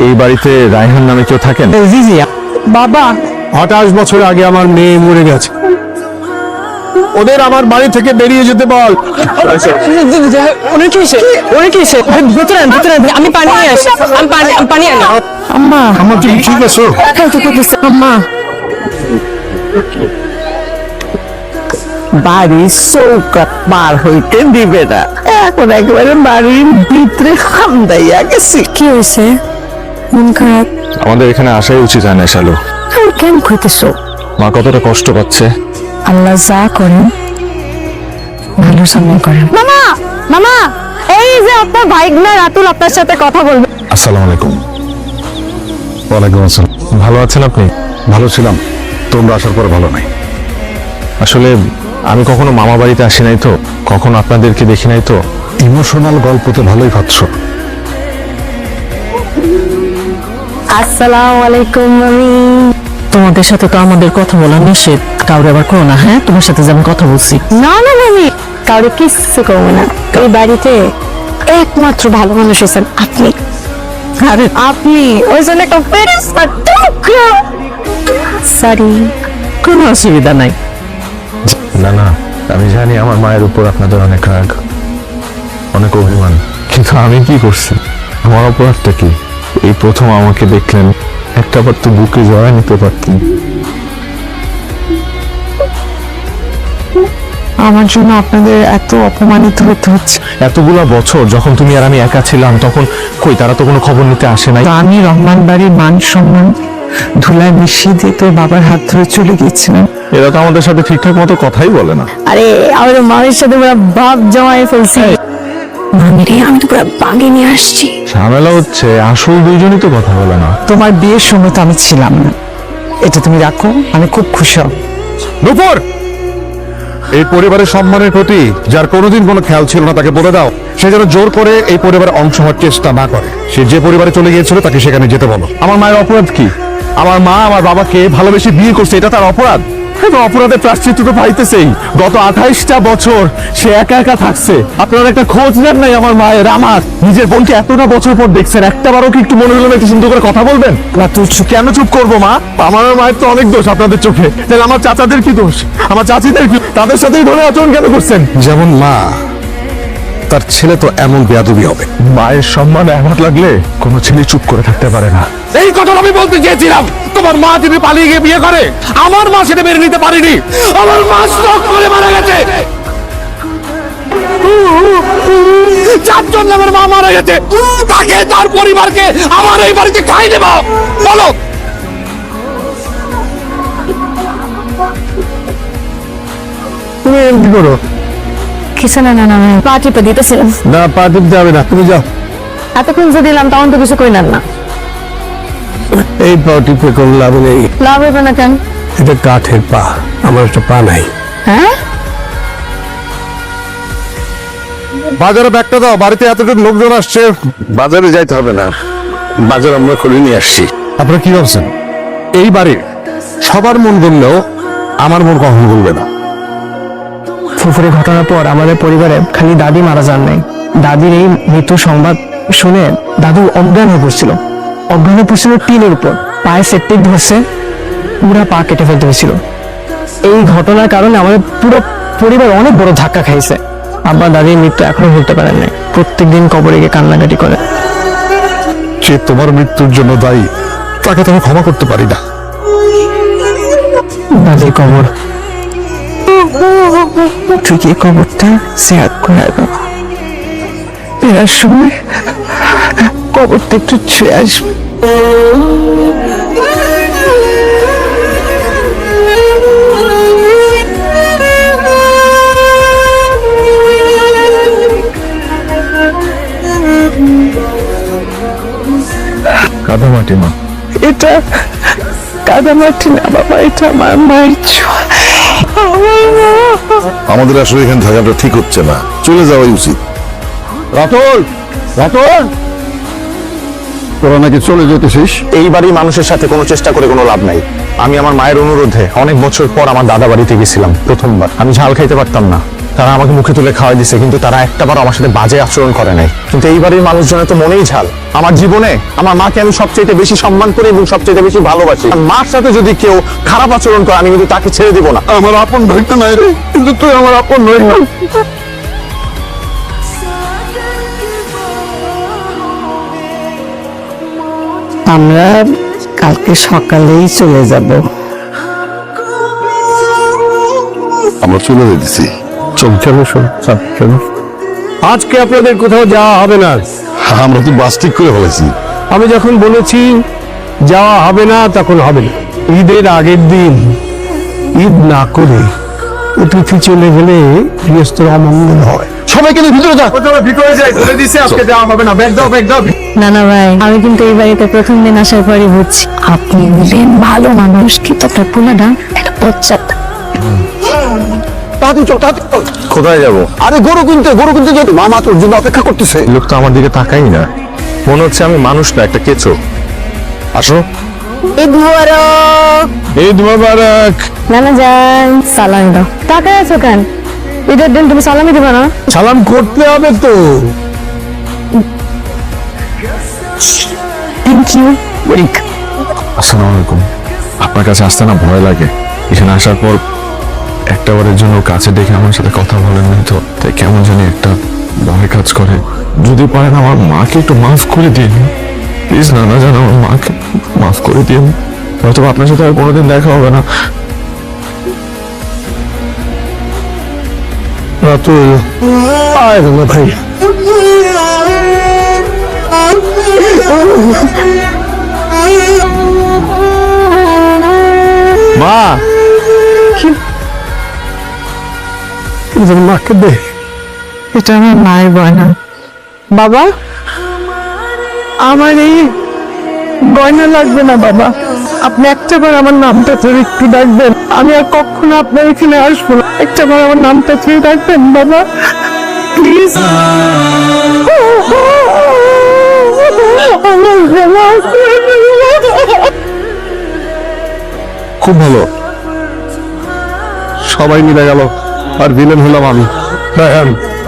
এই বাড়িতে রায়হান নামে কেউ থাকেন? জি জি বাবা, 28 বছর আগে আমার মেয়ে মরে গেছে। ওদের আমার বাড়ি থেকে বেরিয়ে যেতে বল। অনেক কিসে অনেক কিসে ভেতরে আমি পানি নিয়ে আসি, আমি পানি আনি। আম্মা আমার তুমি ঠিক আছো? আম্মা, বাড়ির চৌকাট পার হইতে দিবে না, এখন একেবারে বাড়ির ভিতরে হামদাইয়া গেছে। কি হয়েছে? মন খারাপ? আমাদের এখানে আসাই উচিত হয় না শালু। কেন কইতেছো? মা কতটা কষ্ট পাচ্ছে। আল্লাহ যা করেন ভালোর সামনে করেন। মামা মামা, এই যে আপনার ভাইগনা রাতুল আপনার সাথে কথা বলবে। আসসালামু আলাইকুম। ওয়ালাইকুম আসসালাম। ভালো আছেন আপনি? ভালো ছিলাম, তোমরা আসার পর ভালো নাই। আসলে আমি কখনো মামা বাড়িতে আসি নাই তো, কখনো আপনাদেরকে দেখি নাই তো। ইমোশনাল গল্প তো ভালোই ভাবছো। আসসালামু আলাইকুম মামি। তোমাদের সাথে তো আমাদের কথা বলা নিষেধ, কাউরে আবার করো না। হ্যাঁ, তোমার সাথে যেমন কথা বলছি। না না মামি, কাউরে কিচ্ছু করবো না। এই বাড়িতে একমাত্র ভালো মানুষ হয়েছেন আপনি। আরে আপনি ওই জন্য একটা সরি, কোনো অসুবিধা নাই। না না, আমি জানি আমার মায়ের উপর আপনাদের অনেক রাগ, অনেক অভিমান, কিন্তু আমি কি করছি? আমার অপরাধটা কি? এই প্রথম আমাকে দেখলেন, একটাবার তো বুকে জড়ায় নিতে পারতেন। আমার জন্য আপনাদের এত অপমানিত হতে হচ্ছে। এতগুলা বছর যখন তুমি আর আমি একা ছিলাম, তখন কই তারা তো কোনো খবর নিতে আসে নাই। আমি রহমান বাড়ির মান সম্মান ধুলায় মিশিয়ে দিয়ে তোর বাবার হাত ধরে চলে গিয়েছিলাম। এরা তো আমাদের সাথে ঠিকঠাক মতো কথাই বলে না। আরে আমার মায়ের সাথে পুরো ভাব জমায়ে ফেলছি। মামিরে আমি তো পুরো বাগে নিয়ে আসছি। ঝামেলা হচ্ছে আসল দুইজনই তো কথা বলে না। তোমার বিয়ের সময় তো আমি ছিলাম না, এটা তুমি রাখো, আমি খুব খুশি হব। নূপুর, এই পরিবারের সম্মানের প্রতি যার কোনোদিন কোনো খেয়াল ছিল না তাকে বলে দাও, সে যেন জোর করে এই পরিবারের অংশ হওয়ার চেষ্টা না করে। সে যে পরিবারে চলে গিয়েছিল তাকে সেখানে যেতে বলো। আমার মায়ের অপরাধ কি? আমার মা আমার বাবাকে ভালোবেসে বিয়ে করছে, এটা তার অপরাধ? অপরাধের প্রায়শ্চিত্ত তো পাইতেছেই। গত 28টা বছর সে একা একা থাকছে, আপনারা একটা খোঁজ নেন নাই আমার মায়ের। আমার নিজের বোনকে এতটা বছর পর দেখছেন, একটাবারও কি একটু মনে হলো না একটু সুন্দর করে কথা বলবেন? না তুই কেন চুপ করবো মা? আমার মায়ের তো অনেক দোষ আপনাদের চোখে, তাহলে আমার চাচাদের কি দোষ? আমার চাচিদের কি? তাদের সাথেই ধরে আচরণ কেন করছেন? যেমন মা, তার ছেলে তো এমন বেয়াদবি হবে। মায়ের সম্মান আঘাত লাগলে কোনো ছেলে চুপ করে থাকতে পারে না। এই কথা আমি বলতে চেয়েছিলাম। তোমার মা যদি পালিয়ে গিয়ে বিয়ে করে, আমার মা সেটা মেনে নিতে পারেনি। আমার মা স্ট্রোক করে মারা গেছে। 4 জন আমার মা মারা গেছে, তাকে তার পরিবারকে আমার এই বাড়িতে খাই দেব? বলো। তুমি এমনি করো কিছু না না না, পা টিপে দিতেছিলাম। না, পা টিপতে হবে না, তুমি যাও। এতক্ষণ যে দিলাম তখন তো কিছু কই না। এই পা টিপে কোনো লাভ নেই। লাভ হবে না কেন? এটা কাঠের পা, আমার একটা পা নাই। হ্যাঁ, বাজারে ব্যাগটা দাও, বাড়িতে এতজন লোকজন আসছে। বাজারে যাইতে হবে না, বাজার আমরা করে নিয়ে আসছি। আপনারা কি ভাবছেন এই বাড়ির সবার মন বললেও আমার মন কখনো বলবে না? ফুফুরের ঘটনার পর আমাদের পরিবারে খালি দাদি মারা যান নাই, দাদির এই মৃত্যু সংবাদ শুনে দাদু অজ্ঞান হয়ে পড়ছিল। অজ্ঞান হয়ে পড়ছিল টিনের উপর, পায়ে সেপ্টিক ধরছে, পুরা পা কেটে ফেলতে হয়েছিল। এই ঘটনার কারণে আমাদের পুরো পরিবার অনেক বড় ধাক্কা খাইছে। আব্বা দাদির মৃত্যু এখনো ভুলতে পারেন নাই, প্রত্যেকদিন কবরে গিয়ে কান্নাকাটি করে। যে তোমার মৃত্যুর জন্য দায়ী, তাকে তুমি ক্ষমা করতে পারি না। দাদির কবর তুই কি কবরটা শেয়ার করে ফেরার সময় কবরটা একটু ছুঁয়ে আসবে। কাদামাটি মা, এটা কাদামাটি না বাবা, এটা আমার মায়ের ছোঁয়া। আমাদের আসলে এখানে থাকাটা ঠিক হচ্ছে না, চলে যাওয়াই উচিত। রাতুল, রাতুল, তোরা নাকি চলে যেতেছিস? এই বাড়ির মানুষের সাথে কোনো চেষ্টা করে কোনো লাভ নাই। আমি আমার মায়ের অনুরোধে অনেক বছর পর আমার দাদা বাড়িতে গেছিলাম প্রথমবার। আমি ঝাল খাইতে পারতাম না, তারা আমাকে মুখে তুলে খাওয়াই দিছে, কিন্তু তারা একটাবার আমার সাথে বাজে আচরণ করে নাই। কিন্তু এই বাড়ির মানুষজনের তো মনেই ঝাল। আমার জীবনে আমার মাকে আমি সবচেয়ে বেশি সম্মান করি এবং সবচেয়ে বেশি ভালোবাসি। আর মার সাথে যদি কেউ খারাপ আচরণ করে আমি কিন্তু তাকে ছেড়ে দিব না। আমার আপন ভাইটা নাই রে, কিন্তু তুই আমার আপন নই না। আমরা কালকে সকালেই চলে যাব। আমরা চলে যেতেছি। আজকে আপনাদের কোথাও যাওয়া হবে না। আমরা তো বাস ঠিক করে ফেলেছি। আমি যখন বলেছি যাওয়া হবে না তখন হবে না। ঈদের আগের দিন ঈদ না করে অতিথি চলে গেলে গৃহস্থর অমঙ্গল হয়। সবাই কিন্তু ভিতরে যা, ভিতরে যাই বলে দিছে আজকে যাওয়া হবে না। ব্যাগ দাও, ব্যাগ দাও। নানা ভাই, আমি কিন্তু এই বাড়িতে প্রথম দিন আসার পরই বুঝছি আপনি বলেন ভালো মানুষ, কিন্তু আপনার পোলাটা একটা পশ্চাৎ। তাড়াতাড়ি চল, তাড়াতাড়ি চল। কোথায় যাবো? আরে গরু কিনতে যেতে মামা তোর জন্য অপেক্ষা করতেছে। লোক তো আমার দিকে তাকাই না, মনে হচ্ছে আমি মানুষ না, একটা কেঁচো। আসো। ঈদ মোবারক। ঈদ মোবারক। নানা যান, সালাম দাও। টাকা আছো কেন? ঈদের দিন তুমি সালামি দিবে না? সালাম করতে হবে তো। Thank you. আসসালামু আলাইকুম। আপনার কাছে আসতে না ভয় লাগে। এখানে আসার পর একটা বারের জন্য কাছে ডেকে আমার সাথে কথা বলেন না তো, তাই কেমন জানি একটা ভয় কাজ করে। যদি পারেন আমার মাকে একটু মাফ করে দিন প্লিজ। নানা জান, আমার মাকে মাফ করে দিন, হয়তো আপনার সাথে আর কোনোদিন দেখা হবে না। তুই আয় না ভাই। মা, মাকে দে। এটা আমার মায়ের গয়না। বাবা, আমার এই গয়না লাগবে না বাবা। আপনি একটাবার আমার নামটা ধরে একটু ডাকবেন, আমি আর কখনো আপনার এখানে আসবো না। একটাবার আমার নামটা ধরে ডাকবেন বাবা, প্লিজ। খুব ভালো, সবাই মিলে গেল আর ভিলেন হলাম আমি।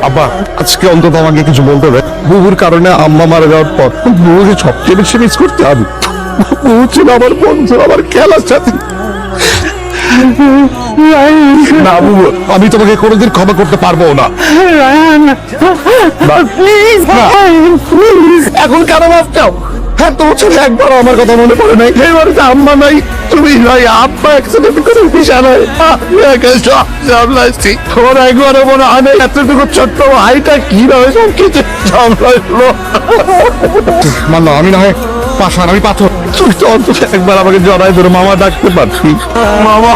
আব্বা, আজকে অন্তত আমাকে কিছু বলতে হবে। বুবুর কারণে আম্মা মারা যাওয়ার পর বুবুকে সবচেয়ে বেশি মিস করতে হবে। বুবু ছিল আমার বন্ধু, আমার খেলার সাথে। না বুবু, আমি তোমাকে কোনোদিন ক্ষমা করতে পারবো না। এখন কেন মাফ চাও? হ্যাঁ, তোমার ছেলে একবারও আমার কথা মনে পড়ে নাই। এবার আম্মা নাই, তুমি নাই, আব্বা অ্যাক্সিডেন্ট করে দিশা নাই, সব সামলাইছি। তোমার একবারও মনে হয় না এতটুকু ছোট্ট ভাইটা কি রয়ে সব কিছু সামলাইলো। মানলো আমি না হয় পাশান, আমি পাথর। তুই তো অন্তত একবার আমাকে জড়াই ধরে মামা ডাকতে পারছি। মামা